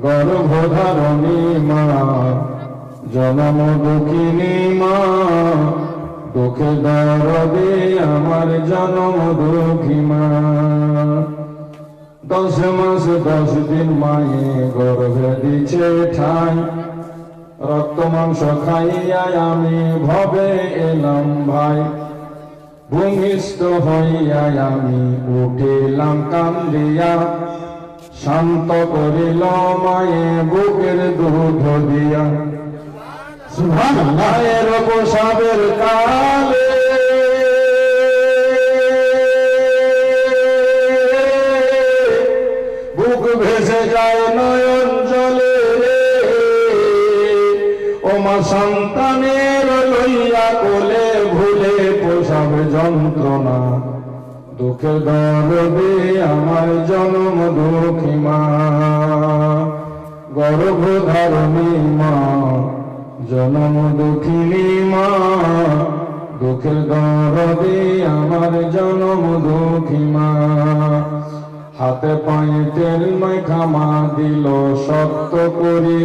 গর্ভধারণী মা, জনম দুঃখিনী মা, দুঃখে দরদে আমার জনম দুঃখী মা। 10 মাস 10 দিন মায়ে গর্ভে দিছে ঠাই, রক্ত মাংস খাইয়া আমি ভবে এলাম ভাই। ভূমিষ্ঠ হইয়া আমি উঠিলাম কান্দিয়া, শান্ত করিল মায়ে বুকের দুধ দিয়া। মায়ের প্রসাবের কালে বুক ভেসে যায় নয়ন জলে রে, ও মা সন্তানের লইয়া কোলে ভুলে প্রসাব যন্ত্রণা, দুঃখের দরদে আমার জনম দুঃখী মা। গর্ভধারণী মা, জনম দুঃখিনী মা, দুঃখের দরদে আমার জনম দুঃখী মা। হাতে পায়ে তেল মাখা মা দিল শক্ত করে,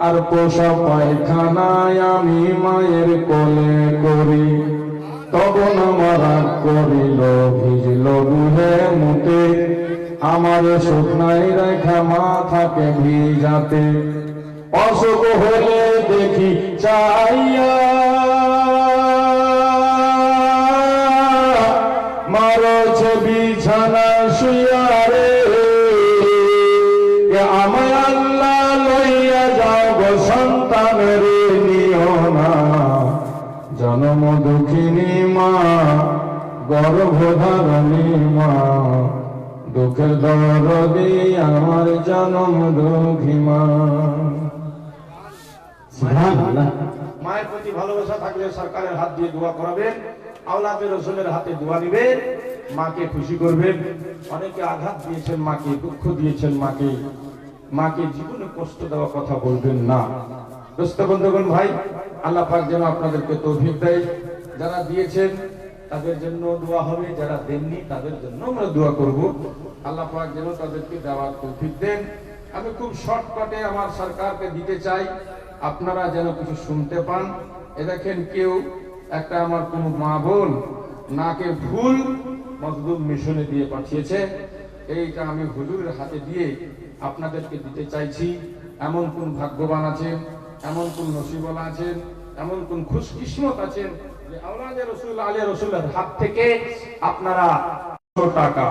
আর পোষা পায়খানায় আমি মায়ের কোলে করি। তখন আমার করিল ভিজল দুহে মুতে, আমার শুকনাই রেখা মাথাকে ভিজাতে। অসুখ হলে দেখি চাইয়া মারছে বিছানায় শুইয়া রে, আমায় আল্লাহ লইয়া যাও গো সন্তান রে নিও না। জনম দুঃখিনী মা, গর্ভধারণী মা, দুঃখের দরদে আমার জনম দুঃখী মা। মায়ের প্রতি ভালোবাসা থাকলে সরকারের হাত দিয়ে দোয়া করাবেন, আওলাদে রসুলের হাতে দোয়া নিবেন, মাকে খুশি করবেন। অনেকে আঘাত দিয়েছেন মাকে, দুঃখ দিয়েছেন মাকে, মাকে জীবনে কষ্ট দেওয়া কথা বলবেন না। দোস্ত বন্ধুগণ ভাই, আল্লাহ পাক যেন আপনাদেরকে তৌফিক দেয়। যারা দিয়েছেন তাদের জন্য দোয়া হবে, যারা দেননি তাদের জন্য আমরা দোয়া করব। আল্লাহ পাক যেন তাদেরকে দেওয়ার তৌফিক দেন। আমি খুব শর্টকাটে আমার সরকারকে দিতে চাই, আপনারা যেন কিছু শুনতে পান। এ দেখেন, কেউ একটা আমার কোন মা বোন নাকে ফুল মজদুর মিশনে দিয়ে পাঠিয়েছে, এইটা আমি হুজুরের হাতে দিয়ে আপনাদেরকে দিতে চাইছি। এমন কোন ভাগ্যবান আছেন, এমন কোন নসিবওয়ালা আছেন, এমন কোন খুশকিসমত আছেন যে আওলাদে রসুল আলী রসুলের হাত থেকে আপনারা টাকা